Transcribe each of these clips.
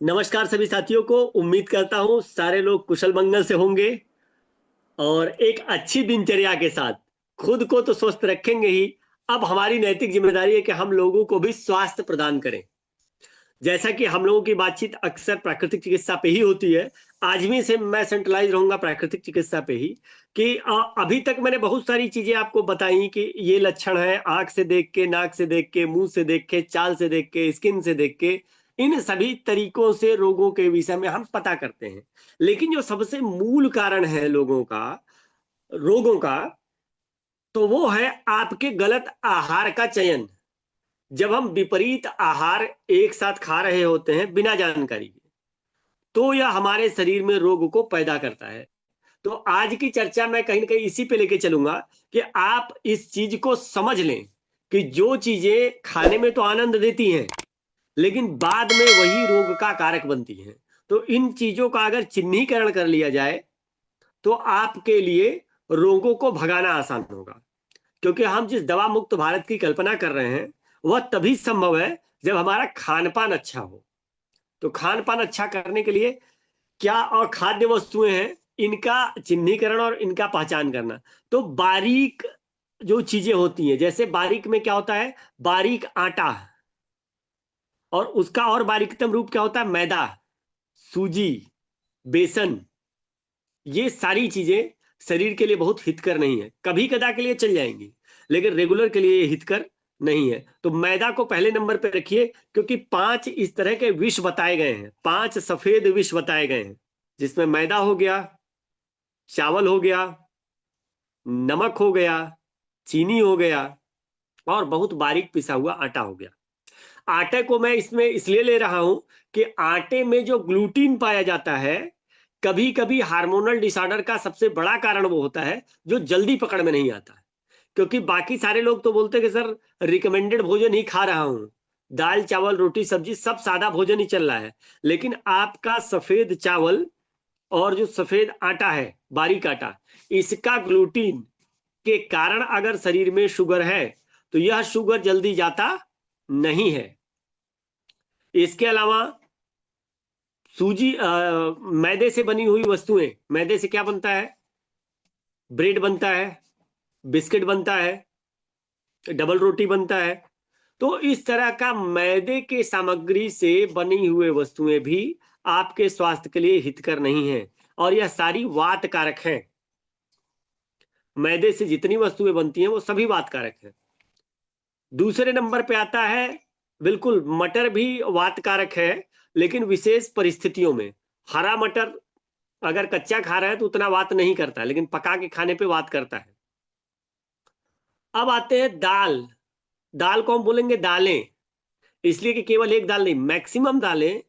नमस्कार सभी साथियों को। उम्मीद करता हूँ सारे लोग कुशल मंगल से होंगे और एक अच्छी दिनचर्या के साथ खुद को तो स्वस्थ रखेंगे ही। अब हमारी नैतिक जिम्मेदारी है कि हम लोगों को भी स्वास्थ्य प्रदान करें। जैसा कि हम लोगों की बातचीत अक्सर प्राकृतिक चिकित्सा पे ही होती है, आज भी से मैं सेंट्रलाइज रहूंगा प्राकृतिक चिकित्सा पे ही। कि अभी तक मैंने बहुत सारी चीजें आपको बताई कि ये लक्षण है, आंख से देख के, नाक से देख के, मुंह से देख के, चाल से देख के, स्किन से देख के, इन सभी तरीकों से रोगों के विषय में हम पता करते हैं। लेकिन जो सबसे मूल कारण है लोगों का, रोगों का, तो वो है आपके गलत आहार का चयन। जब हम विपरीत आहार एक साथ खा रहे होते हैं बिना जानकारी के, तो यह हमारे शरीर में रोग को पैदा करता है। तो आज की चर्चा मैं कहीं ना कहीं इसी पे लेके चलूंगा कि आप इस चीज को समझ लें कि जो चीजें खाने में तो आनंद देती हैं, लेकिन बाद में वही रोग का कारक बनती हैं। तो इन चीजों का अगर चिन्हीकरण कर लिया जाए तो आपके लिए रोगों को भगाना आसान होगा। क्योंकि हम जिस दवा मुक्त भारत की कल्पना कर रहे हैं, वह तभी संभव है जब हमारा खान पान अच्छा हो। तो खान पान अच्छा करने के लिए क्या और खाद्य वस्तुएं हैं, इनका चिन्हीकरण और इनका पहचान करना। तो बारीक जो चीजें होती हैं, जैसे बारीक में क्या होता है, बारीक आटा, और उसका और बारीकतम रूप क्या होता है, मैदा, सूजी, बेसन। ये सारी चीजें शरीर के लिए बहुत हितकर नहीं है। कभी कदा के लिए चल जाएंगी, लेकिन रेगुलर के लिए ये हितकर नहीं है। तो मैदा को पहले नंबर पे रखिए, क्योंकि 5 इस तरह के विष बताए गए हैं, 5 सफेद विष बताए गए हैं, जिसमें मैदा हो गया, चावल हो गया, नमक हो गया, चीनी हो गया, और बहुत बारीक पिसा हुआ आटा हो गया। आटे को मैं इसमें इसलिए ले रहा हूं कि आटे में जो ग्लूटीन पाया जाता है, कभी कभी हार्मोनल डिसऑर्डर का सबसे बड़ा कारण वो होता है जो जल्दी पकड़ में नहीं आता है। क्योंकि बाकी सारे लोग तो बोलते हैं कि सर रिकमेंडेड भोजन ही खा रहा हूं, दाल चावल रोटी सब्जी सब सादा भोजन ही चल रहा है, लेकिन आपका सफेद चावल और जो सफेद आटा है, बारीक आटा, इसका ग्लूटीन के कारण अगर शरीर में शुगर है तो यह शुगर जल्दी जाता नहीं है। इसके अलावा सूजी मैदे से बनी हुई वस्तुएं, मैदे से क्या बनता है, ब्रेड बनता है, बिस्किट बनता है, डबल रोटी बनता है। तो इस तरह का मैदे के सामग्री से बनी हुई वस्तुएं भी आपके स्वास्थ्य के लिए हितकर नहीं है, और यह सारी वात कारक हैं। मैदे से जितनी वस्तुएं बनती हैं वो सभी वात कारक हैं। दूसरे नंबर पे आता है, बिल्कुल मटर भी वात कारक है, लेकिन विशेष परिस्थितियों में। हरा मटर अगर कच्चा खा रहा है तो उतना वात नहीं करता, लेकिन पका के खाने पे वात करता है। अब आते हैं दाल। दाल को हम बोलेंगे दालें, इसलिए कि केवल एक दाल नहीं, मैक्सिमम दालें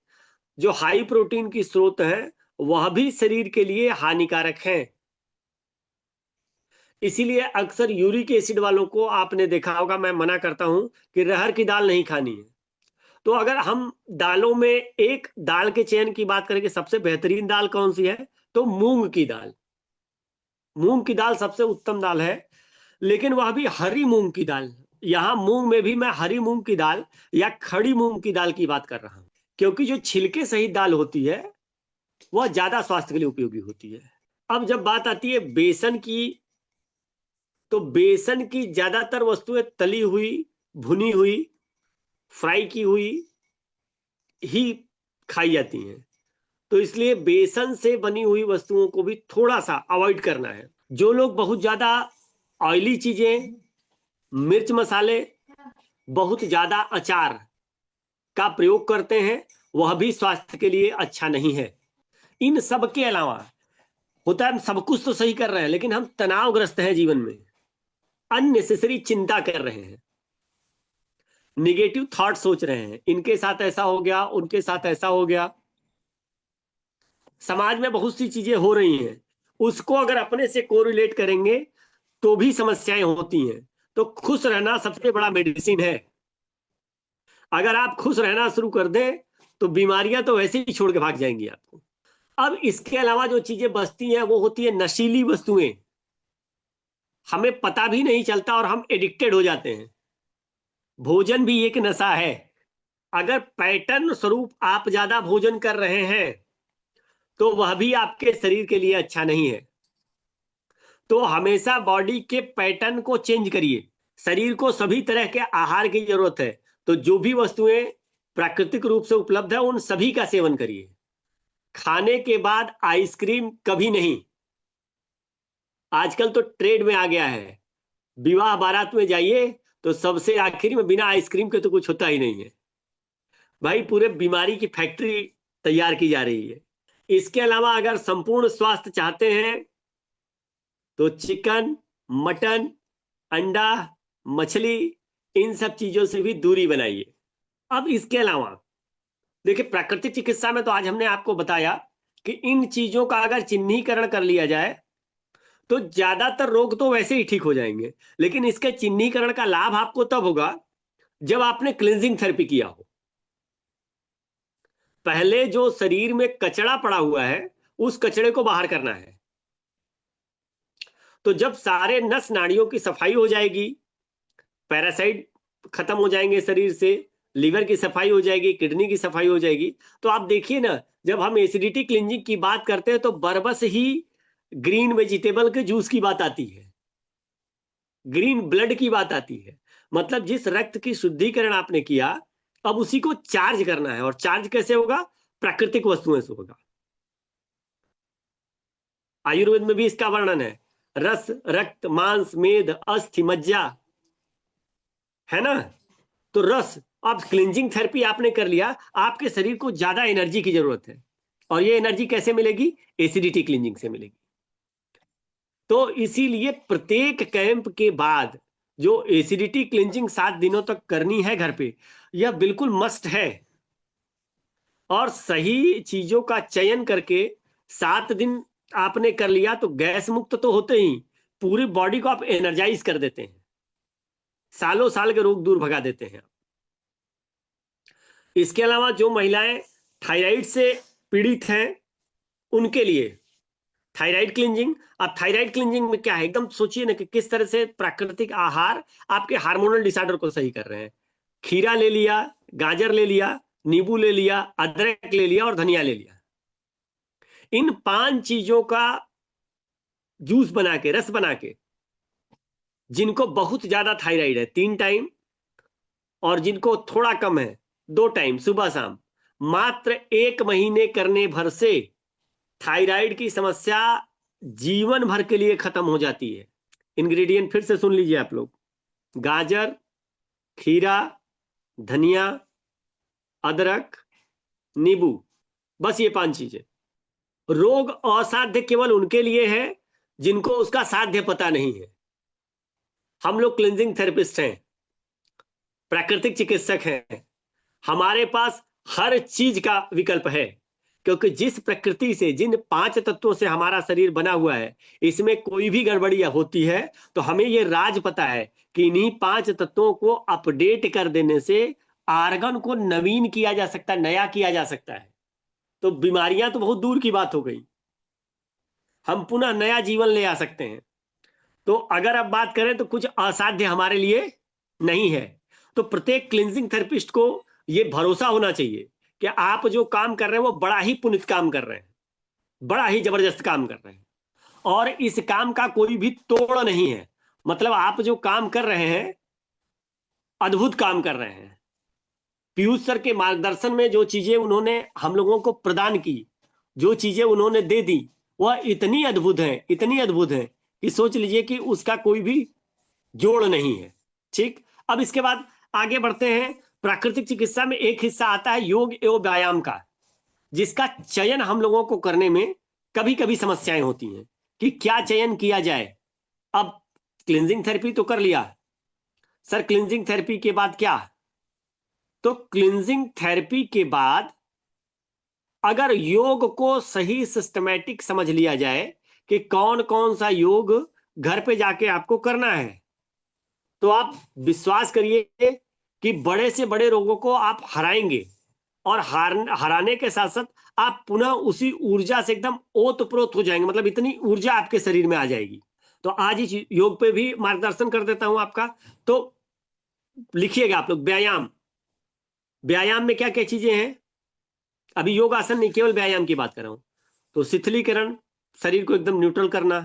जो हाई प्रोटीन की स्रोत हैं, वह भी शरीर के लिए हानिकारक हैं। इसीलिए अक्सर यूरिक एसिड वालों को आपने देखा होगा, मैं मना करता हूं कि रहर की दाल नहीं खानी है। तो अगर हम दालों में एक दाल के चयन की बात करें कि सबसे बेहतरीन दाल कौन सी है, तो मूंग की दाल। मूंग की दाल सबसे उत्तम दाल है, लेकिन वह भी हरी मूंग की दाल। यहां मूंग में भी मैं हरी मूंग की दाल या खड़ी मूंग की दाल की बात कर रहा हूं, क्योंकि जो छिलके सहित दाल होती है वह ज्यादा स्वास्थ्य के लिए उपयोगी होती है। अब जब बात आती है बेसन की, तो बेसन की ज्यादातर वस्तुएं तली हुई, भुनी हुई, फ्राई की हुई ही खाई जाती हैं। तो इसलिए बेसन से बनी हुई वस्तुओं को भी थोड़ा सा अवॉइड करना है। जो लोग बहुत ज्यादा ऑयली चीजें, मिर्च मसाले, बहुत ज्यादा अचार का प्रयोग करते हैं, वह भी स्वास्थ्य के लिए अच्छा नहीं है। इन सब के अलावा होता है हम सब कुछ तो सही कर रहे हैं, लेकिन हम तनावग्रस्त हैं, जीवन में अननेसेसरी चिंता कर रहे हैं, निगेटिव थॉट सोच रहे हैं, इनके साथ ऐसा हो गया, उनके साथ ऐसा हो गया। समाज में बहुत सी चीजें हो रही हैं, उसको अगर अपने से कोरिलेट करेंगे तो भी समस्याएं होती हैं। तो खुश रहना सबसे बड़ा मेडिसिन है। अगर आप खुश रहना शुरू कर दें तो बीमारियां तो वैसे ही छोड़ के भाग जाएंगी आपको। अब इसके अलावा जो चीजें बचती हैं वो होती है नशीली वस्तुएं। हमें पता भी नहीं चलता और हम एडिक्टेड हो जाते हैं। भोजन भी एक नशा है। अगर पैटर्न स्वरूप आप ज्यादा भोजन कर रहे हैं तो वह भी आपके शरीर के लिए अच्छा नहीं है। तो हमेशा बॉडी के पैटर्न को चेंज करिए। शरीर को सभी तरह के आहार की जरूरत है, तो जो भी वस्तुएं प्राकृतिक रूप से उपलब्ध है उन सभी का सेवन करिए। खाने के बाद आइसक्रीम कभी नहीं। आजकल तो ट्रेड में आ गया है, विवाह बारात में जाइए तो सबसे आखिर में बिना आइसक्रीम के तो कुछ होता ही नहीं है। भाई पूरे बीमारी की फैक्ट्री तैयार की जा रही है। इसके अलावा अगर संपूर्ण स्वास्थ्य चाहते हैं तो चिकन, मटन, अंडा, मछली, इन सब चीजों से भी दूरी बनाइए। अब इसके अलावा देखिए, प्राकृतिक चिकित्सा में तो आज हमने आपको बताया कि इन चीजों का अगर चिन्हीकरण कर लिया जाए तो ज्यादातर रोग तो वैसे ही ठीक हो जाएंगे, लेकिन इसके चिन्हीकरण का लाभ आपको तब होगा जब आपने क्लींजिंग थेरेपी किया हो। पहले जो शरीर में कचरा पड़ा हुआ है उस कचरे को बाहर करना है। तो जब सारे नस नाड़ियों की सफाई हो जाएगी, पैरासाइट खत्म हो जाएंगे शरीर से, लीवर की सफाई हो जाएगी, किडनी की सफाई हो जाएगी, तो आप देखिए ना, जब हम एसिडिटी क्लींजिंग की बात करते हैं तो बरबस ही ग्रीन वेजिटेबल के जूस की बात आती है, ग्रीन ब्लड की बात आती है। मतलब जिस रक्त की शुद्धिकरण आपने किया, अब उसी को चार्ज करना है। और चार्ज कैसे होगा? प्राकृतिक वस्तुओं से होगा। आयुर्वेद में भी इसका वर्णन है, रस, रक्त, मांस, मेद, अस्थि, मज्जा, है ना। तो रस, अब क्लींजिंग थेरेपी आपने कर लिया, आपके शरीर को ज्यादा एनर्जी की जरूरत है, और ये एनर्जी कैसे मिलेगी? एसिडिटी क्लींजिंग से मिलेगी। तो इसीलिए प्रत्येक कैंप के बाद जो एसिडिटी क्लींजिंग 7 दिनों तक करनी है घर पे, यह बिल्कुल मस्ट है। और सही चीजों का चयन करके 7 दिन आपने कर लिया तो गैस मुक्त तो होते ही पूरी बॉडी को आप एनर्जाइज कर देते हैं, सालों साल के रोग दूर भगा देते हैं। इसके अलावा जो महिलाएं थायराइड से पीड़ित हैं उनके लिए थायराइड क्लींजिंग। अब थायराइड क्लींजिंग में क्या है, एकदम सोचिए ना कि किस तरह से प्राकृतिक आहार आपके हार्मोनल डिसऑर्डर को सही कर रहे हैं। खीरा ले लिया, गाजर ले लिया, नींबू ले लिया, अदरक ले लिया और धनिया ले लिया। इन 5 चीजों का जूस बना के, रस बना के, जिनको बहुत ज्यादा थायराइड है 3 टाइम, और जिनको थोड़ा कम है 2 टाइम, सुबह शाम, मात्र 1 महीने करने भर से थायराइड की समस्या जीवन भर के लिए खत्म हो जाती है। इंग्रेडिएंट फिर से सुन लीजिए आप लोग, गाजर, खीरा, धनिया, अदरक, नींबू, बस ये 5 चीजें। रोग असाध्य केवल उनके लिए है जिनको उसका साध्य पता नहीं है। हम लोग क्लींजिंग थेरेपिस्ट हैं, प्राकृतिक चिकित्सक हैं, हमारे पास हर चीज का विकल्प है, क्योंकि जिस प्रकृति से, जिन 5 तत्वों से हमारा शरीर बना हुआ है, इसमें कोई भी गड़बड़ियां होती है तो हमें यह राज पता है कि इन्हीं 5 तत्वों को अपडेट कर देने से आर्गन को नवीन किया जा सकता है, नया किया जा सकता है। तो बीमारियां तो बहुत दूर की बात हो गई, हम पुनः नया जीवन ले आ सकते हैं। तो अगर अब बात करें तो कुछ असाध्य हमारे लिए नहीं है। तो प्रत्येक क्लींजिंग थेरेपिस्ट को यह भरोसा होना चाहिए कि आप जो काम कर रहे हैं वो बड़ा ही पुनित काम कर रहे हैं, बड़ा ही जबरदस्त काम कर रहे हैं, और इस काम का कोई भी तोड़ नहीं है। मतलब आप जो काम कर रहे हैं, अद्भुत काम कर रहे हैं। पीयूष सर के मार्गदर्शन में जो चीजें उन्होंने हम लोगों को प्रदान की, जो चीजें उन्होंने दे दी, वह इतनी अद्भुत है, इतनी अद्भुत है कि सोच लीजिए कि उसका कोई भी जोड़ नहीं है। ठीक, अब इसके बाद आगे बढ़ते हैं। प्राकृतिक चिकित्सा में एक हिस्सा आता है योग एवं व्यायाम का, जिसका चयन हम लोगों को करने में कभी कभी समस्याएं होती हैं कि क्या चयन किया जाए। अब क्लींजिंग थेरेपी तो कर लिया सर, क्लींजिंग थेरेपी के बाद क्या? तो क्लींजिंग थेरेपी के बाद अगर योग को सही सिस्टमैटिक समझ लिया जाए कि कौन कौन सा योग घर पे जाके आपको करना है, तो आप विश्वास करिए कि बड़े से बड़े रोगों को आप हराएंगे, और हराने के साथ साथ आप पुनः उसी ऊर्जा से एकदम ओतप्रोत हो जाएंगे। मतलब इतनी ऊर्जा आपके शरीर में आ जाएगी। तो आज इस योग पे भी मार्गदर्शन कर देता हूं आपका। तो लिखिएगा आप लोग, व्यायाम। व्यायाम में क्या क्या चीजें हैं? अभी योग आसन नहीं, केवल व्यायाम की बात कर रहा हूं। तो शिथिलीकरण, शरीर को एकदम न्यूट्रल करना,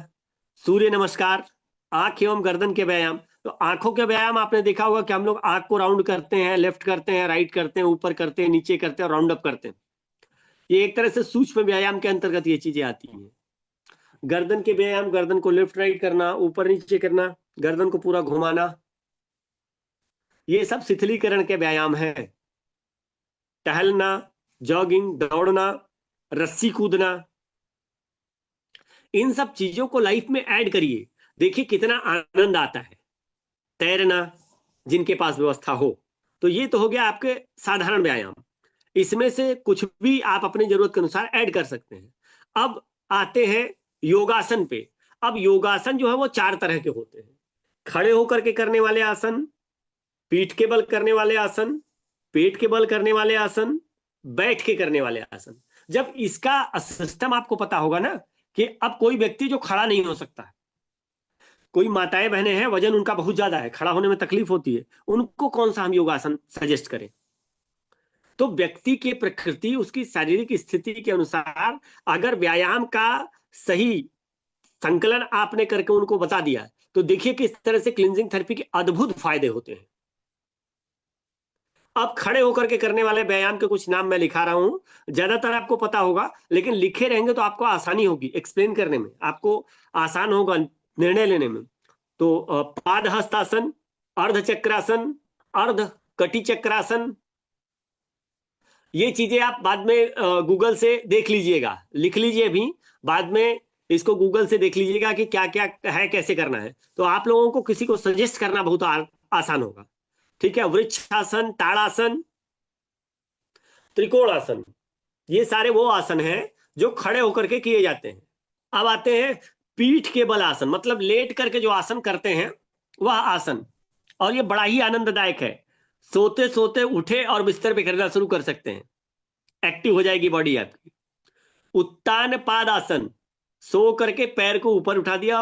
सूर्य नमस्कार, आंख एवं गर्दन के व्यायाम। तो आंखों के व्यायाम आपने देखा होगा कि हम लोग आंख को राउंड करते हैं, लेफ्ट करते हैं, राइट करते हैं, ऊपर करते हैं, नीचे करते हैं और राउंड अप करते हैं। ये एक तरह से सूक्ष्म व्यायाम के अंतर्गत ये चीजें आती हैं। गर्दन के व्यायाम, गर्दन को लेफ्ट राइट करना, ऊपर नीचे करना, गर्दन को पूरा घुमाना, ये सब शिथिलीकरण के व्यायाम है। टहलना, जॉगिंग, दौड़ना, रस्सी कूदना, इन सब चीजों को लाइफ में ऐड करिए, देखिए कितना आनंद आता है। तैरना, जिनके पास व्यवस्था हो। तो ये तो हो गया आपके साधारण व्यायाम। इसमें से कुछ भी आप अपनी जरूरत के अनुसार ऐड कर सकते हैं। अब आते हैं योगासन पे। अब योगासन जो है वो 4 तरह के होते हैं। खड़े होकर के करने वाले आसन, पीठ के बल करने वाले आसन, पेट के बल करने वाले आसन, बैठ के करने वाले आसन। जब इसका सिस्टम आपको पता होगा ना कि अब कोई व्यक्ति जो खड़ा नहीं हो सकता है, कोई माताएं बहनें हैं वजन उनका बहुत ज्यादा है, खड़ा होने में तकलीफ होती है, उनको कौन सा हम योगासन सजेस्ट करें? तो व्यक्ति की प्रकृति, उसकी शारीरिक स्थिति के अनुसार अगर व्यायाम का सही संकलन आपने करके उनको बता दिया, तो देखिए किस तरह से क्लींजिंग थेरेपी के अद्भुत फायदे होते हैं। अब खड़े होकर के करने वाले व्यायाम के कुछ नाम मैं लिखा रहा हूं, ज्यादातर आपको पता होगा, लेकिन लिखे रहेंगे तो आपको आसानी होगी एक्सप्लेन करने में, आपको आसान होगा निर्णय लेने में। तो पाद हस्तासन, अर्ध चक्रासन, अर्ध कटी चक्रासन, ये चीजें आप बाद में गूगल से देख लीजिएगा, लिख लीजिए अभी, बाद में इसको गूगल से देख लीजिएगा कि क्या क्या है, कैसे करना है। तो आप लोगों को किसी को सजेस्ट करना बहुत आसान होगा। ठीक है, वृक्षासन, ताड़ासन, त्रिकोणासन, ये सारे वो आसन हैं जो खड़े होकर के किए जाते हैं। अब आते हैं पीठ के बल आसन, मतलब लेट करके जो आसन करते हैं वह आसन, और ये बड़ा ही आनंददायक है। सोते सोते उठे और बिस्तर पे करना शुरू कर सकते हैं, एक्टिव हो जाएगी बॉडी आपकी। उत्तान पाद आसन, सो करके पैर को ऊपर उठा दिया,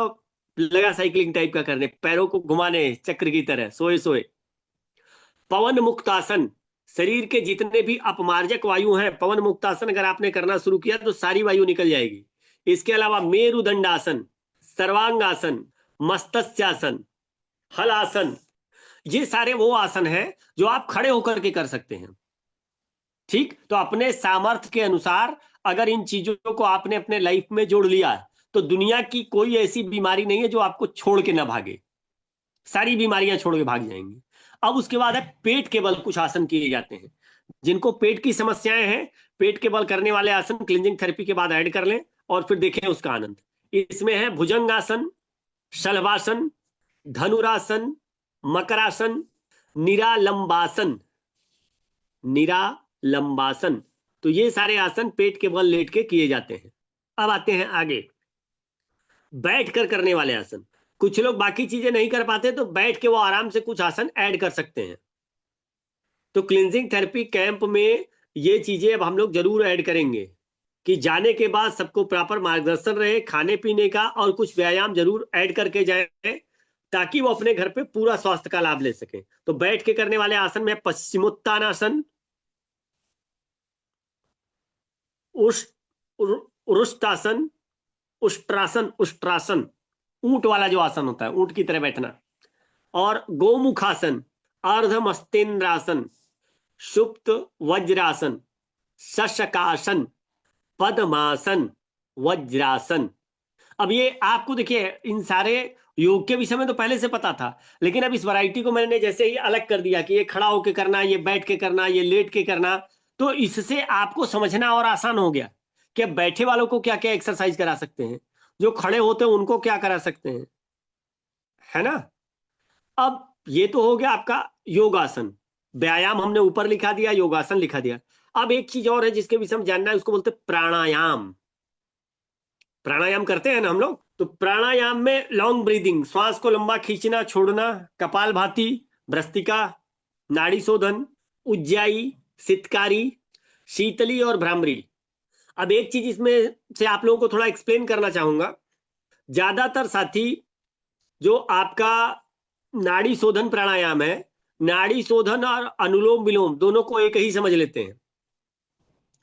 लगा साइकिलिंग टाइप का करने, पैरों को घुमाने चक्र की तरह सोए सोए। पवन मुक्तासन, शरीर के जितने भी अपमार्जक वायु हैं, पवन मुक्तासन अगर आपने करना शुरू किया तो सारी वायु निकल जाएगी। इसके अलावा मेरुदंडासन, सर्वांगासन, मत्स्यासन, हलासन, ये सारे वो आसन हैं जो आप खड़े होकर के कर सकते हैं। ठीक, तो अपने सामर्थ्य के अनुसार अगर इन चीजों को आपने अपने लाइफ में जोड़ लिया तो दुनिया की कोई ऐसी बीमारी नहीं है जो आपको छोड़ के ना भागे, सारी बीमारियां छोड़ के भाग जाएंगी। अब उसके बाद है पेट के बल कुछ आसन किए जाते हैं। जिनको पेट की समस्याएं हैं, पेट के बल करने वाले आसन क्लींजिंग थेरेपी के बाद ऐड कर लें और फिर देखें उसका आनंद। इसमें है भुजंगासन, शलभासन, धनुरासन, मकरासन, निरालंबासन, निरालंबासन। तो ये सारे आसन पेट के बल लेट के किए जाते हैं। अब आते हैं आगे, बैठ कर करने वाले आसन। कुछ लोग बाकी चीजें नहीं कर पाते तो बैठ के वो आराम से कुछ आसन ऐड कर सकते हैं। तो क्लींजिंग थेरेपी कैंप में ये चीजें अब हम लोग जरूर ऐड करेंगे कि जाने के बाद सबको प्रॉपर मार्गदर्शन रहे, खाने पीने का, और कुछ व्यायाम जरूर ऐड करके जाए ताकि वो अपने घर पे पूरा स्वास्थ्य का लाभ ले सके। तो बैठ के करने वाले आसन में पश्चिमोत्तानासन, उरुष्टासन, उष्ट्रासन, उष्ट्रासन, ऊंट वाला जो आसन होता है, ऊंट की तरह बैठना, और गोमुखासन, अर्धमस्तेन्द्रासन, सुप्त वज्रासन, शशकासन, पद्मासन, वज्रासन। अब ये आपको देखिए, इन सारे योग के विषय में तो पहले से पता था, लेकिन अब इस वैरायटी को मैंने जैसे ही अलग कर दिया कि ये खड़ा होकर करना, ये बैठ के करना, ये लेट के करना, तो इससे आपको समझना और आसान हो गया कि अब बैठे वालों को क्या क्या एक्सरसाइज करा सकते हैं, जो खड़े होते हैं उनको क्या करा सकते हैं, है ना। अब ये तो हो गया आपका योगासन, व्यायाम हमने ऊपर लिखा दिया, योगासन लिखा दिया। अब एक चीज और है जिसके विषय में जानना है, उसको बोलते हैं प्राणायाम। प्राणायाम करते हैं ना हम लोग, तो प्राणायाम में लॉन्ग ब्रीदिंग, श्वास को लंबा खींचना छोड़ना, कपालभाति, भ्रस्तिका, नाड़ी शोधन, उज्जाई, सितकारी, शीतली और भ्रामरी। अब एक चीज इसमें से आप लोगों को थोड़ा एक्सप्लेन करना चाहूंगा। ज्यादातर साथी जो आपका नाड़ी शोधन प्राणायाम है, नाड़ी शोधन और अनुलोम विलोम दोनों को एक ही समझ लेते हैं।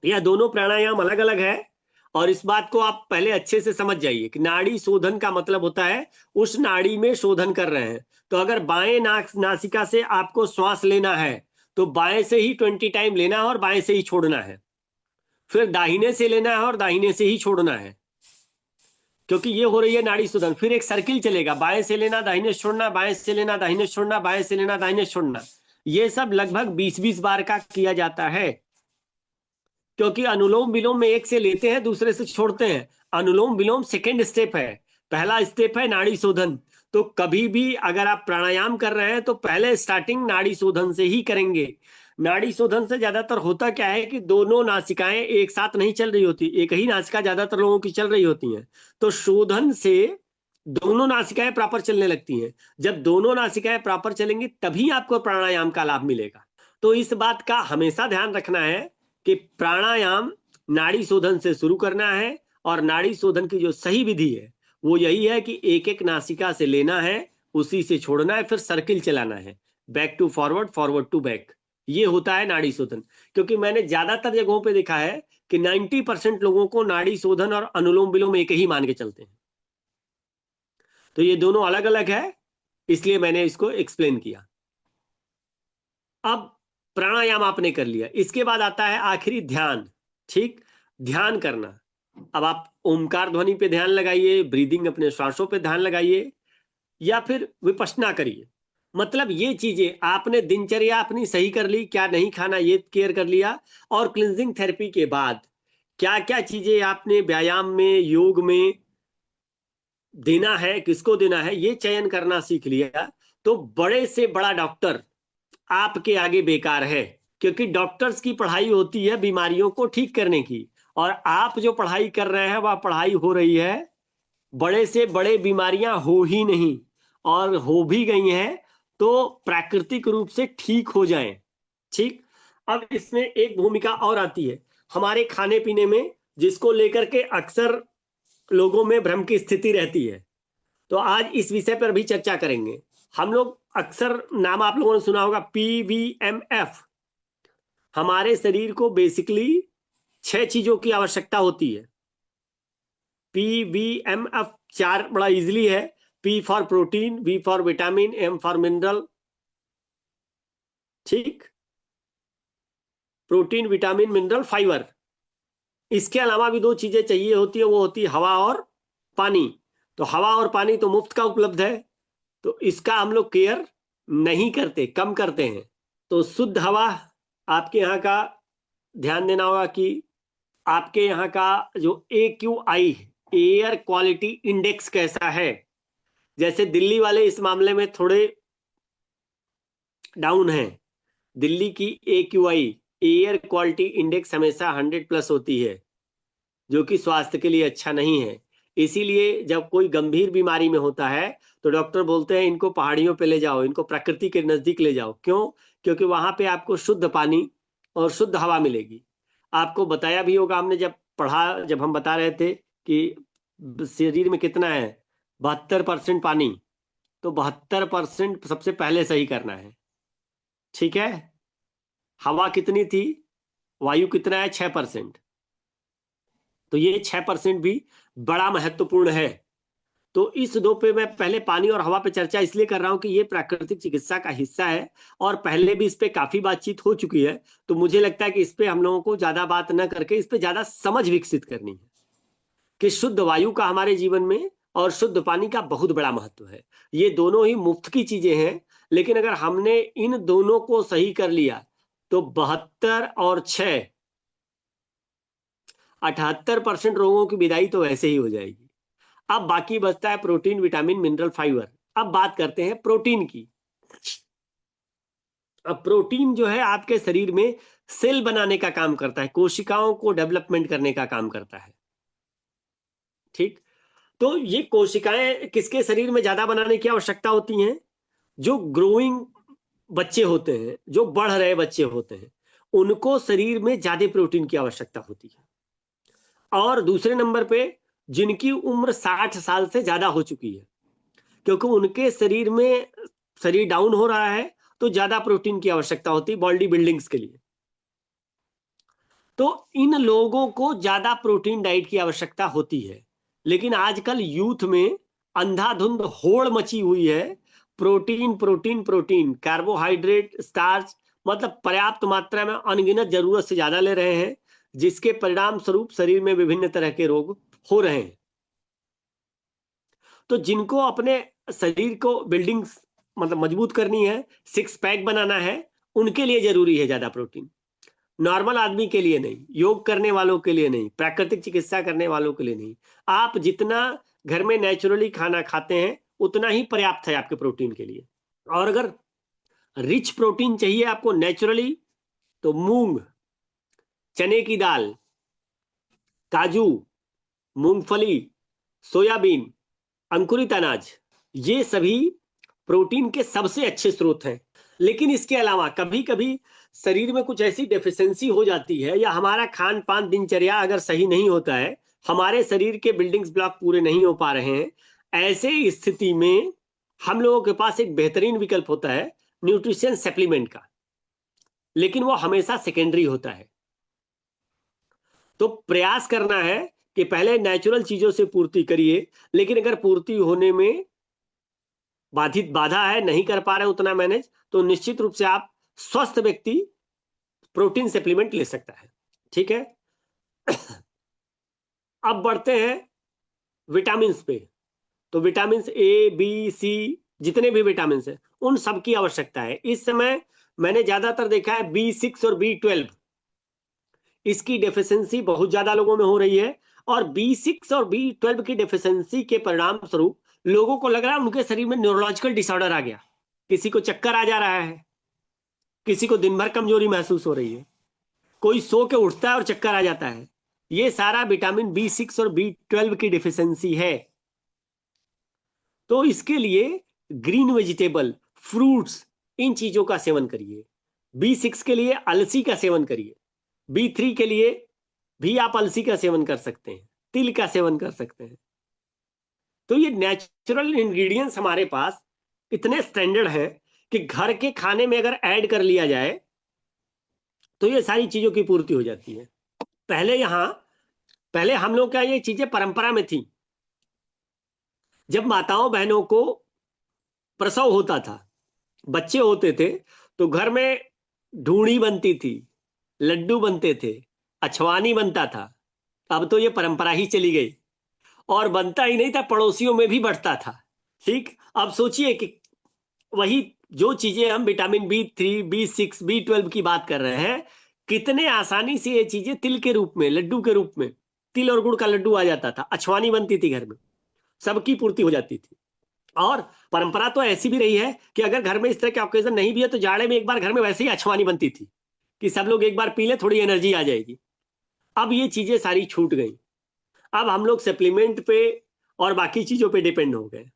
यह दोनों प्राणायाम अलग अलग है, और इस बात को आप पहले अच्छे से समझ जाइए कि नाड़ी शोधन का मतलब होता है उस नाड़ी में शोधन कर रहे हैं। तो अगर बाएं नासिका से आपको श्वास लेना है तो बाएं से ही 20 टाइम लेना है और बाएं से ही छोड़ना है। फिर दाहिने से लेना है और दाहिने से ही छोड़ना है, क्योंकि ये हो रही है नाड़ी शोधन। फिर एक सर्किल चलेगा, बाएं से लेना दाहिने से छोड़ना, बाएं से लेना दाहिने से छोड़ना, बाएं से लेना दाहिने से छोड़ना। ये सब लगभग 20-20 बार का किया जाता है, क्योंकि अनुलोम विलोम में एक से लेते हैं दूसरे से छोड़ते हैं। अनुलोम विलोम सेकेंड स्टेप है, पहला स्टेप है नाड़ी शोधन। तो कभी भी अगर आप प्राणायाम कर रहे हैं तो पहले स्टार्टिंग नाड़ी शोधन से ही करेंगे। नाड़ी शोधन से ज्यादातर होता क्या है कि दोनों नासिकाएं एक साथ नहीं चल रही होती, एक ही नासिका ज्यादातर लोगों की चल रही होती है। तो शोधन से दोनों नासिकाएं प्रॉपर चलने लगती हैं। जब दोनों नासिकाएं प्रॉपर चलेंगी तभी आपको प्राणायाम का लाभ मिलेगा। तो इस बात का हमेशा ध्यान रखना है कि प्राणायाम नाड़ी शोधन से शुरू करना है, और नाड़ी शोधन की जो सही विधि है वो यही है कि एक एक नासिका से लेना है, उसी से छोड़ना है, फिर सर्किल चलाना है, back to forward, forward to back. ये होता है नाड़ी शोधन। क्योंकि मैंने ज्यादातर जगहों पे देखा है कि 90% लोगों को नाड़ी शोधन और अनुलोम विलोम एक ही मान के चलते हैं। तो ये दोनों अलग अलग है, इसलिए मैंने इसको एक्सप्लेन किया। अब प्राणायाम आपने कर लिया, इसके बाद आता है आखिरी ध्यान। ठीक, ध्यान करना। अब आप ओमकार ध्वनि पे ध्यान लगाइए, ब्रीदिंग अपने श्वासों पे ध्यान लगाइए, या फिर विपश्यना करिए। मतलब ये चीजें आपने दिनचर्या अपनी सही कर ली, क्या नहीं खाना ये केयर कर लिया, और क्लिंजिंग थेरेपी के बाद क्या क्या चीजें आपने व्यायाम में, योग में देना है, किसको देना है, ये चयन करना सीख लिया, तो बड़े से बड़ा डॉक्टर आपके आगे बेकार है। क्योंकि डॉक्टर्स की पढ़ाई होती है बीमारियों को ठीक करने की, और आप जो पढ़ाई कर रहे हैं वह पढ़ाई हो रही है बड़े से बड़े बीमारियां हो ही नहीं, और हो भी गई हैं तो प्राकृतिक रूप से ठीक हो जाएं। ठीक, अब इसमें एक भूमिका और आती है हमारे खाने पीने में, जिसको लेकर के अक्सर लोगों में भ्रम की स्थिति रहती है। तो आज इस विषय पर भी चर्चा करेंगे। हम लोग अक्सर नाम आप लोगों ने सुना होगा PVMF। हमारे शरीर को बेसिकली 6 चीजों की आवश्यकता होती है। PVMF 4 बड़ा इजिली है। P for protein, V for vitamin, M for mineral. ठीक, प्रोटीन, विटामिन, मिनरल, फाइबर। इसके अलावा भी 2 चीजें चाहिए होती है, वो होती है हवा और पानी। तो हवा और पानी तो मुफ्त का उपलब्ध है, तो इसका हम लोग केयर नहीं करते, कम करते हैं। तो शुद्ध हवा, आपके यहाँ का ध्यान देना होगा कि आपके यहाँ का जो AQI, एयर क्वालिटी इंडेक्स कैसा है। जैसे दिल्ली वाले इस मामले में थोड़े डाउन है। दिल्ली की AQI, एयर क्वालिटी इंडेक्स, हमेशा 100+ होती है, जो कि स्वास्थ्य के लिए अच्छा नहीं है। इसीलिए जब कोई गंभीर बीमारी में होता है तो डॉक्टर बोलते हैं इनको पहाड़ियों पे ले जाओ, इनको प्रकृति के नजदीक ले जाओ। क्यों? क्योंकि वहां पे आपको शुद्ध पानी और शुद्ध हवा मिलेगी। आपको बताया भी होगा, हमने जब पढ़ा, जब हम बता रहे थे कि शरीर में कितना है, 72% पानी, तो 72% सबसे पहले सही करना है। ठीक है, हवा कितनी थी, वायु कितना है, 6%। तो ये 6% भी बड़ा महत्वपूर्ण है। तो इस 2 पे मैं पहले पानी और हवा पे चर्चा इसलिए कर रहा हूं कि ये प्राकृतिक चिकित्सा का हिस्सा है, और पहले भी इस पे काफी बातचीत हो चुकी है। तो मुझे लगता है कि इस पे हम लोगों को ज्यादा बात न करके इस पे ज्यादा समझ विकसित करनी है कि शुद्ध वायु का हमारे जीवन में और शुद्ध पानी का बहुत बड़ा महत्व है। ये दोनों ही मुफ्त की चीजें हैं, लेकिन अगर हमने इन दोनों को सही कर लिया तो 72 और 6, 78% रोगों की विदाई तो ऐसे ही हो जाएगी। अब बाकी बचता है प्रोटीन, विटामिन, मिनरल, फाइबर। अब बात करते हैं प्रोटीन की। अब प्रोटीन जो है आपके शरीर में सेल बनाने का काम करता है, कोशिकाओं को डेवलपमेंट करने का काम करता है। ठीक, तो ये कोशिकाएं किसके शरीर में ज्यादा बनाने की आवश्यकता होती हैं? जो ग्रोइंग बच्चे होते हैं, जो बढ़ रहे बच्चे होते हैं, उनको शरीर में ज्यादा प्रोटीन की आवश्यकता होती है। और दूसरे नंबर पे जिनकी उम्र 60 साल से ज्यादा हो चुकी है, क्योंकि उनके शरीर में शरीर डाउन हो रहा है तो ज्यादा प्रोटीन की आवश्यकता होती है बॉडी बिल्डिंग्स के लिए। तो इन लोगों को ज्यादा प्रोटीन डाइट की आवश्यकता होती है। लेकिन आजकल यूथ में अंधाधुंध होड़ मची हुई है, protein protein protein, carbohydrate, starch, मतलब पर्याप्त मात्रा में अनगिनत जरूरत से ज्यादा ले रहे हैं, जिसके परिणाम स्वरूप शरीर में विभिन्न तरह के रोग हो रहे हैं। तो जिनको अपने शरीर को बिल्डिंग मतलब मजबूत करनी है, सिक्स पैक बनाना है, उनके लिए जरूरी है ज्यादा प्रोटीन। नॉर्मल आदमी के लिए नहीं, योग करने वालों के लिए नहीं, प्राकृतिक चिकित्सा करने वालों के लिए नहीं। आप जितना घर में नेचुरली खाना खाते हैं उतना ही पर्याप्त है आपके प्रोटीन के लिए। और अगर रिच प्रोटीन चाहिए आपको नेचुरली, तो मूंग, चने की दाल, काजू, मूंगफली, सोयाबीन, अंकुरित अनाज, ये सभी प्रोटीन के सबसे अच्छे स्रोत हैं। लेकिन इसके अलावा कभी कभी शरीर में कुछ ऐसी डेफिशिएंसी हो जाती है, या हमारा खान पान दिनचर्या अगर सही नहीं होता है, हमारे शरीर के बिल्डिंग्स ब्लॉक पूरे नहीं हो पा रहे हैं, ऐसे स्थिति में हम लोगों के पास एक बेहतरीन विकल्प होता है न्यूट्रिशन सप्लीमेंट का। लेकिन वो हमेशा सेकेंडरी होता है। तो प्रयास करना है कि पहले नेचुरल चीजों से पूर्ति करिए, लेकिन अगर पूर्ति होने में बाधा है, नहीं कर पा रहे उतना मैनेज, तो निश्चित रूप से आप स्वस्थ व्यक्ति प्रोटीन सप्लीमेंट ले सकता है। ठीक है। अब बढ़ते हैं विटामिन पे। तो विटामिन ए, बी, सी, जितने भी विटामिन है उन सब की आवश्यकता है। इस समय मैंने ज्यादातर देखा है B6 और B12, इसकी डेफिशिएंसी बहुत ज्यादा लोगों में हो रही है। और B6 और B12 की डेफिशिएंसी के परिणाम स्वरूप लोगों को लग रहा है उनके शरीर में न्यूरोलॉजिकल डिसऑर्डर आ गया। किसी को चक्कर आ जा रहा है, किसी को दिन भर कमजोरी महसूस हो रही है, कोई सो के उठता है और चक्कर आ जाता है। ये सारा विटामिन B6 और B12 की डिफिशियंसी है। तो इसके लिए ग्रीन वेजिटेबल, फ्रूट्स, इन चीजों का सेवन करिए। B6 के लिए अलसी का सेवन करिए। B3 के लिए भी आप अलसी का सेवन कर सकते हैं, तिल का सेवन कर सकते हैं। तो ये नेचुरल इंग्रेडिएंट्स हमारे पास इतने स्टैंडर्ड हैं कि घर के खाने में अगर ऐड कर लिया जाए तो ये सारी चीजों की पूर्ति हो जाती है। पहले हम लोग क्या ये चीजें परंपरा में थी। जब माताओं बहनों को प्रसव होता था, बच्चे होते थे, तो घर में ढूंढी बनती थी, लड्डू बनते थे, अछवानी बनता था। अब तो ये परंपरा ही चली गई, और बनता ही नहीं था, पड़ोसियों में भी बढ़ता था। ठीक। अब सोचिए कि वही जो चीजें हम विटामिन B3, B6, B12 की बात कर रहे हैं, कितने आसानी से ये चीजें तिल के रूप में, लड्डू के रूप में, तिल और गुड़ का लड्डू आ जाता था, अछवानी बनती थी घर में, सबकी पूर्ति हो जाती थी। और परंपरा तो ऐसी भी रही है कि अगर घर में इस तरह के ऑकेजन नहीं भी है तो जाड़े में एक बार घर में वैसे ही अछवानी बनती थी कि सब लोग एक बार पी ले, थोड़ी एनर्जी आ जाएगी। अब ये चीजें सारी छूट गई। अब हम लोग सप्लीमेंट पे और बाकी चीजों पे डिपेंड हो गए।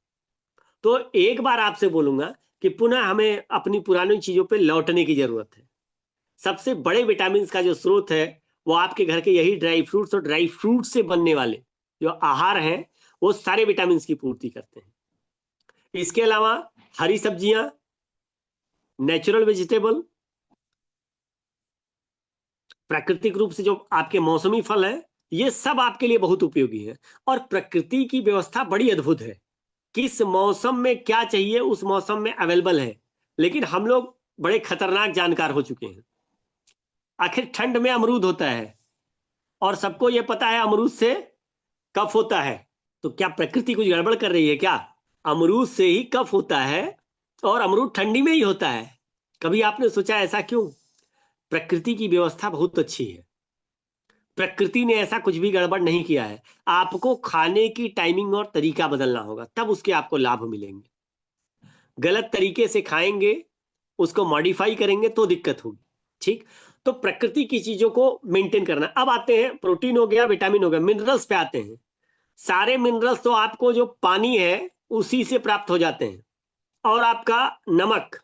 तो एक बार आपसे बोलूंगा कि पुनः हमें अपनी पुरानी चीजों पे लौटने की जरूरत है। सबसे बड़े विटामिन का जो स्रोत है वो आपके घर के यही ड्राई फ्रूट्स और ड्राई फ्रूट से बनने वाले जो आहार हैं, वो सारे विटामिन की पूर्ति करते हैं। इसके अलावा हरी सब्जियां, नेचुरल वेजिटेबल, प्राकृतिक रूप से जो आपके मौसमी फल है, ये सब आपके लिए बहुत उपयोगी है। और प्रकृति की व्यवस्था बड़ी अद्भुत है, किस मौसम में क्या चाहिए उस मौसम में अवेलेबल है। लेकिन हम लोग बड़े खतरनाक जानकार हो चुके हैं। आखिर ठंड में अमरूद होता है और सबको यह पता है अमरूद से कफ होता है, तो क्या प्रकृति कुछ गड़बड़ कर रही है क्या? अमरूद से ही कफ होता है और अमरूद ठंडी में ही होता है। कभी आपने सोचा ऐसा क्यों? प्रकृति की व्यवस्था बहुत अच्छी है, प्रकृति ने ऐसा कुछ भी गड़बड़ नहीं किया है। आपको खाने की टाइमिंग और तरीका बदलना होगा, तब उसके आपको लाभ मिलेंगे। गलत तरीके से खाएंगे, उसको मॉडिफाई करेंगे तो दिक्कत होगी। ठीक। तो प्रकृति की चीजों को मेंटेन करना। अब आते हैं, प्रोटीन हो गया, विटामिन हो गया, मिनरल्स पे आते हैं। सारे मिनरल्स तो आपको जो पानी है उसी से प्राप्त हो जाते हैं। और आपका नमक,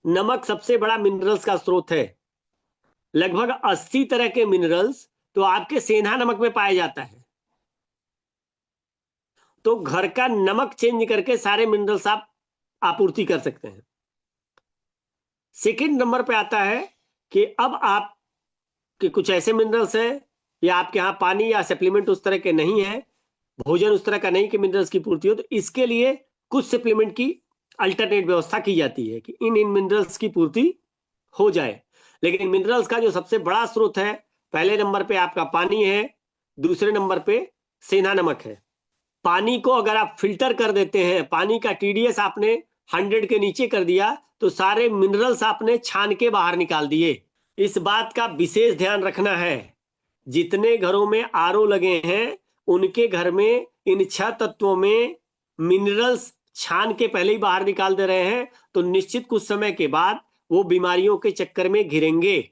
नमक सबसे बड़ा मिनरल्स का स्रोत है। लगभग 80 तरह के मिनरल्स तो आपके सेंधा नमक में पाया जाता है। तो घर का नमक चेंज करके सारे मिनरल्स आप आपूर्ति कर सकते हैं। सेकंड नंबर पे आता है कि अब आप कि कुछ ऐसे मिनरल्स हैं या आपके यहाँ पानी या सप्लीमेंट उस तरह के नहीं है, भोजन उस तरह का नहीं कि मिनरल्स की पूर्ति हो, तो इसके लिए कुछ सप्लीमेंट की अल्टरनेट व्यवस्था की जाती है कि इन मिनरल्स की पूर्ति हो जाए। लेकिन मिनरल्स का जो सबसे बड़ा स्रोत है, पहले नंबर पे आपका पानी है, दूसरे नंबर पे सेंधा नमक है। पानी को अगर आप फिल्टर कर देते हैं, पानी का टीडीएस आपने 100 के नीचे कर दिया, तो सारे मिनरल्स आपने छान के बाहर निकाल दिए। इस बात का विशेष ध्यान रखना है, जितने घरों में आरओ लगे हैं उनके घर में इन 6 तत्वों में मिनरल्स छान के पहले ही बाहर निकाल दे रहे हैं, तो निश्चित कुछ समय के बाद वो बीमारियों के चक्कर में घिरेंगे।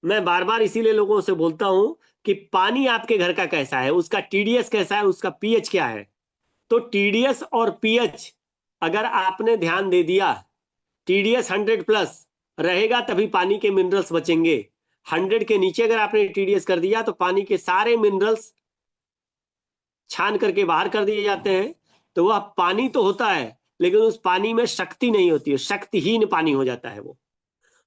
मैं बार बार इसीलिए लोगों से बोलता हूं कि पानी आपके घर का कैसा है, उसका टीडीएस कैसा है, उसका पीएच क्या है। तो टीडीएस और पीएच अगर आपने ध्यान दे दिया, टीडीएस 100+ रहेगा तभी पानी के मिनरल्स बचेंगे। 100 के नीचे अगर आपने टीडीएस कर दिया तो पानी के सारे मिनरल्स छान करके बाहर कर दिए जाते हैं। तो वह पानी तो होता है लेकिन उस पानी में शक्ति नहीं होती है, शक्तिहीन पानी हो जाता है वो।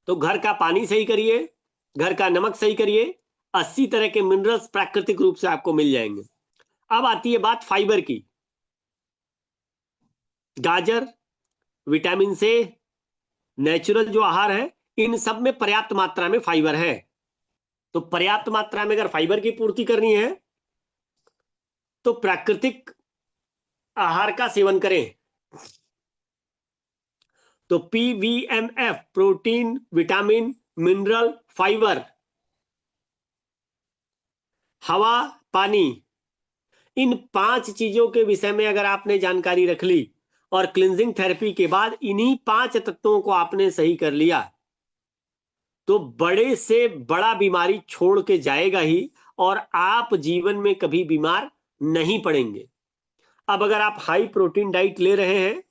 तो घर का पानी सही करिए, घर का नमक सही करिए, 80 तरह के मिनरल्स प्राकृतिक रूप से आपको मिल जाएंगे। अब आती है बात फाइबर की। गाजर, विटामिन से, नेचुरल जो आहार है, इन सब में पर्याप्त मात्रा में फाइबर है। तो पर्याप्त मात्रा में अगर फाइबर की पूर्ति करनी है तो प्राकृतिक आहार का सेवन करें। तो पीवीएमएफ, प्रोटीन, विटामिन, मिनरल, फाइबर, हवा, पानी, इन 5 चीजों के विषय में अगर आपने जानकारी रख ली और क्लींजिंग थेरेपी के बाद इन्हीं 5 तत्वों को आपने सही कर लिया, तो बड़े से बड़ा बीमारी छोड़ के जाएगा ही और आप जीवन में कभी बीमार नहीं पड़ेंगे। अब अगर आप हाई प्रोटीन डाइट ले रहे हैं,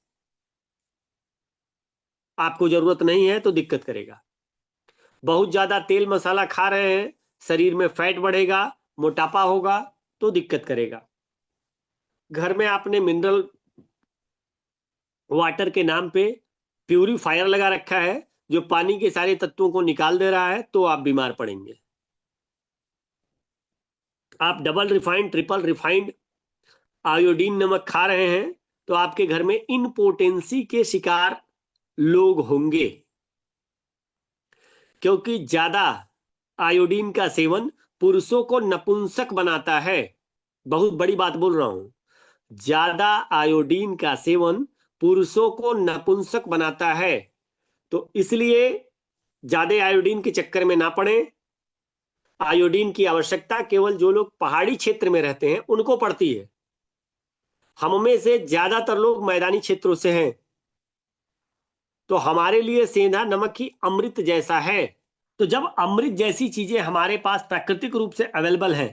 आपको जरूरत नहीं है तो दिक्कत करेगा। बहुत ज्यादा तेल मसाला खा रहे हैं, शरीर में फैट बढ़ेगा, मोटापा होगा तो दिक्कत करेगा। घर में आपने मिनरल वाटर के नाम पे प्यूरीफायर लगा रखा है जो पानी के सारे तत्वों को निकाल दे रहा है, तो आप बीमार पड़ेंगे। आप double refined, triple refined iodine नमक खा रहे हैं तो आपके घर में इम्पोटेंसी के शिकार लोग होंगे, क्योंकि ज्यादा आयोडीन का सेवन पुरुषों को नपुंसक बनाता है। बहुत बड़ी बात बोल रहा हूं, ज्यादा आयोडीन का सेवन पुरुषों को नपुंसक बनाता है। तो इसलिए ज्यादा आयोडीन के चक्कर में ना पड़े। आयोडीन की आवश्यकता केवल जो लोग पहाड़ी क्षेत्र में रहते हैं उनको पड़ती है। हम में से ज्यादातर लोग मैदानी क्षेत्रों से हैं, तो हमारे लिए सेंधा नमक ही अमृत जैसा है। तो जब अमृत जैसी चीजें हमारे पास प्राकृतिक रूप से अवेलेबल है,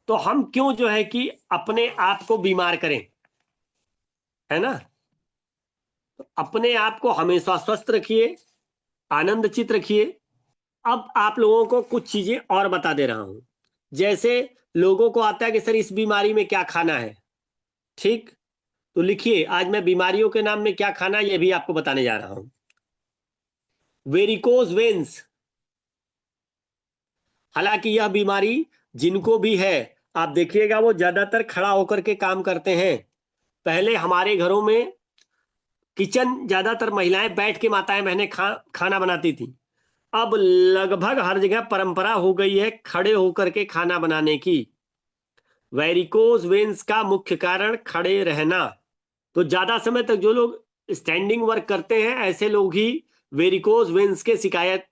तो हम क्यों जो है कि अपने आप को बीमार करें, है ना। तो अपने आप को हमेशा स्वस्थ रखिए, आनंदचित रखिए। अब आप लोगों को कुछ चीजें और बता दे रहा हूं। जैसे लोगों को आता है कि सर इस बीमारी में क्या खाना है, ठीक, तो लिखिए, आज मैं बीमारियों के नाम में क्या खाना यह भी आपको बताने जा रहा हूं। वेरिकोज वेन्स, हालांकि यह बीमारी जिनको भी है, आप देखिएगा वो ज्यादातर खड़ा होकर के काम करते हैं। पहले हमारे घरों में किचन ज्यादातर महिलाएं बैठ के, माताएं बहनें खाना बनाती थी। अब लगभग हर जगह परंपरा हो गई है खड़े होकर के खाना बनाने की। वेरिकोज वेन्स का मुख्य कारण खड़े रहना। तो ज्यादा समय तक जो लोग स्टैंडिंग वर्क करते हैं, ऐसे लोग ही वेरिकोज वेन्स के शिकायत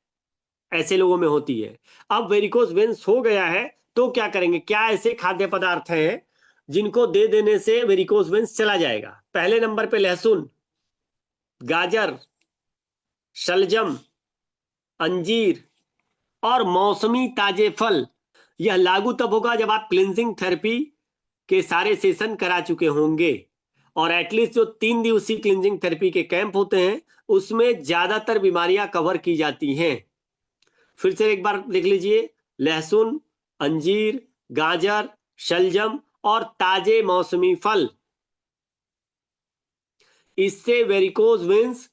ऐसे लोगों में होती है। अब वेरिकोज वेन्स हो गया है तो क्या करेंगे, क्या ऐसे खाद्य पदार्थ हैं जिनको दे देने से वेरिकोज वेन्स चला जाएगा। पहले नंबर पे लहसुन, गाजर, शलजम, अंजीर और मौसमी ताजे फल। यह लागू तब होगा जब आप क्लिंजिंग थेरेपी के सारे सेशन करा चुके होंगे, और एटलीस्ट जो 3 दिवसीय क्लिंजिंग थेरेपी के कैंप होते हैं उसमें ज्यादातर बीमारियां कवर की जाती हैं। फिर से एक बार देख लीजिए, लहसुन, अंजीर, गाजर, शलजम और ताजे मौसमी फल। इससे वेरिकोज वेन्स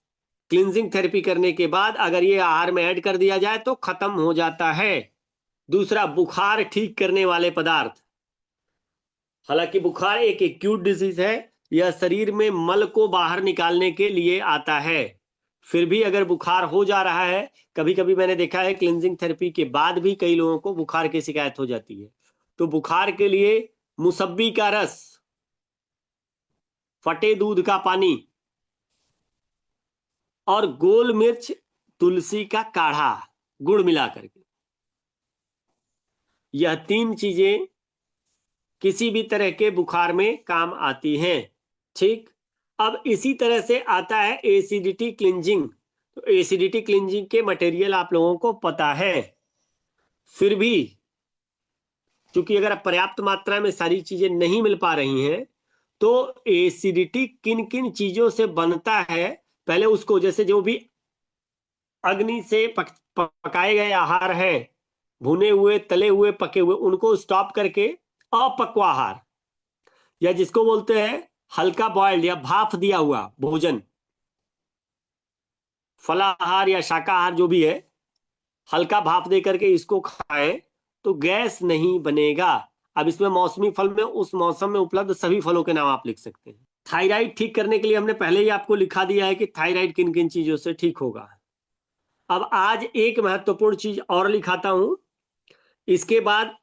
क्लींजिंग थेरेपी करने के बाद अगर ये आहार में ऐड कर दिया जाए तो खत्म हो जाता है। दूसरा, बुखार ठीक करने वाले पदार्थ। हालांकि बुखार एक एक्यूट डिजीज है, यह शरीर में मल को बाहर निकालने के लिए आता है। फिर भी अगर बुखार हो जा रहा है, कभी कभी मैंने देखा है क्लींजिंग थेरेपी के बाद भी कई लोगों को बुखार की शिकायत हो जाती है, तो बुखार के लिए मुसब्बी का रस, फटे दूध का पानी और गोल मिर्च तुलसी का काढ़ा गुड़ मिला करके, यह 3 चीजें किसी भी तरह के बुखार में काम आती हैं। ठीक, अब इसी तरह से आता है एसिडिटी क्लिंजिंग। तो एसिडिटी क्लिंजिंग के मटेरियल आप लोगों को पता है, फिर भी क्योंकि अगर पर्याप्त मात्रा में सारी चीजें नहीं मिल पा रही हैं, तो एसिडिटी किन किन चीजों से बनता है पहले उसको, जैसे जो भी अग्नि से पकाए गए आहार है, भुने हुए, तले हुए, पके हुए, उनको स्टॉप करके अपक्व आहार, या जिसको बोलते हैं हल्का बॉइल्ड या भाप दिया हुआ भोजन, फलाहार या शाकाहार जो भी है, हल्का भाप दे करके इसको खाएं तो गैस नहीं बनेगा। अब इसमें मौसमी फल में उस मौसम में उपलब्ध सभी फलों के नाम आप लिख सकते हैं। थायराइड ठीक करने के लिए हमने पहले ही आपको लिखा दिया है कि थायराइड किन किन चीजों से ठीक होगा। अब आज एक महत्वपूर्ण चीज और लिखाता हूं, इसके बाद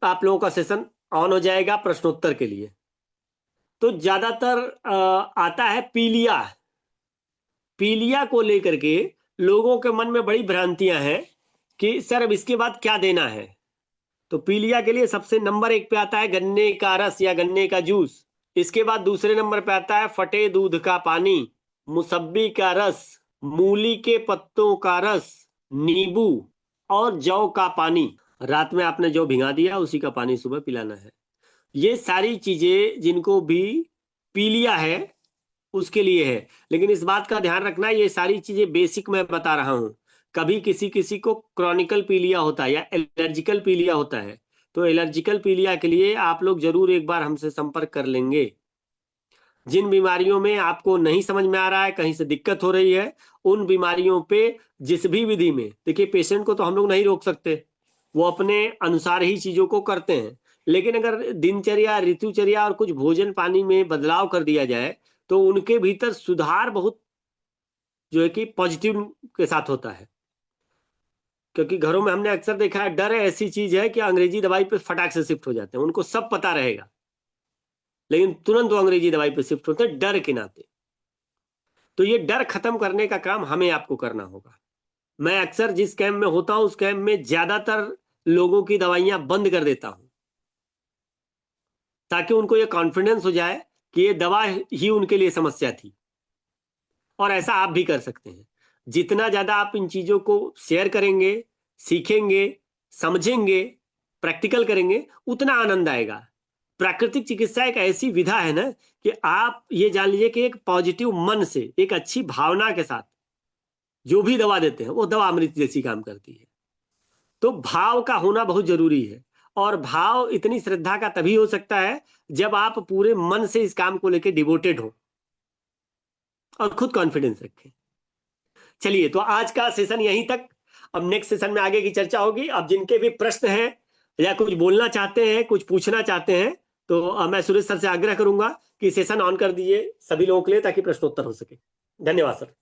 आप लोगों का सेशन ऑन हो जाएगा प्रश्नोत्तर के लिए। तो ज्यादातर आता है पीलिया। पीलिया को लेकर के लोगों के मन में बड़ी भ्रांतियां हैं कि सर अब इसके बाद क्या देना है। तो पीलिया के लिए सबसे नंबर 1 पे आता है गन्ने का रस या गन्ने का जूस। इसके बाद दूसरे नंबर पे आता है फटे दूध का पानी, मुसब्बी का रस, मूली के पत्तों का रस, नींबू और जौ का पानी। रात में आपने जौ भिगा दिया, उसी का पानी सुबह पिलाना है। ये सारी चीजें जिनको भी पीलिया है उसके लिए है, लेकिन इस बात का ध्यान रखना ये सारी चीजें बेसिक मैं बता रहा हूं। कभी किसी किसी को क्रॉनिकल पीलिया होता है या एलर्जिकल पीलिया होता है, तो एलर्जिकल पीलिया के लिए आप लोग जरूर एक बार हमसे संपर्क कर लेंगे। जिन बीमारियों में आपको नहीं समझ में आ रहा है, कहीं से दिक्कत हो रही है, उन बीमारियों पे जिस भी विधि में, देखिए पेशेंट को तो हम लोग नहीं रोक सकते, वो अपने अनुसार ही चीजों को करते हैं, लेकिन अगर दिनचर्या, ऋतुचर्या और कुछ भोजन पानी में बदलाव कर दिया जाए तो उनके भीतर सुधार बहुत जो है कि पॉजिटिव के साथ होता है। क्योंकि घरों में हमने अक्सर देखा है, डर ऐसी चीज है कि अंग्रेजी दवाई पे फटाक से शिफ्ट हो जाते हैं, उनको सब पता रहेगा लेकिन तुरंत वो अंग्रेजी दवाई पे शिफ्ट होते हैं डर के नाते। तो ये डर खत्म करने का काम हमें आपको करना होगा। मैं अक्सर जिस कैंप में होता हूं उस कैंप में ज्यादातर लोगों की दवाइयां बंद कर देता हूं, ताकि उनको ये कॉन्फिडेंस हो जाए कि ये दवा ही उनके लिए समस्या थी। और ऐसा आप भी कर सकते हैं। जितना ज्यादा आप इन चीजों को शेयर करेंगे, सीखेंगे, समझेंगे, प्रैक्टिकल करेंगे, उतना आनंद आएगा। प्राकृतिक चिकित्सा एक ऐसी विधा है ना कि आप ये जान लीजिए कि एक पॉजिटिव मन से, एक अच्छी भावना के साथ जो भी दवा देते हैं वो दवा अमृत जैसी काम करती है। तो भाव का होना बहुत जरूरी है, और भाव इतनी श्रद्धा का तभी हो सकता है जब आप पूरे मन से इस काम को लेकर डिवोटेड हो और खुद कॉन्फिडेंस रखें। चलिए, तो आज का सेशन यहीं तक। अब नेक्स्ट सेशन में आगे की चर्चा होगी। अब जिनके भी प्रश्न हैं या कुछ बोलना चाहते हैं, कुछ पूछना चाहते हैं, तो मैं सुरेश सर से आग्रह करूंगा कि सेशन ऑन कर दीजिए सभी लोगों के लिए, ताकि प्रश्नोत्तर हो सके। धन्यवाद सर।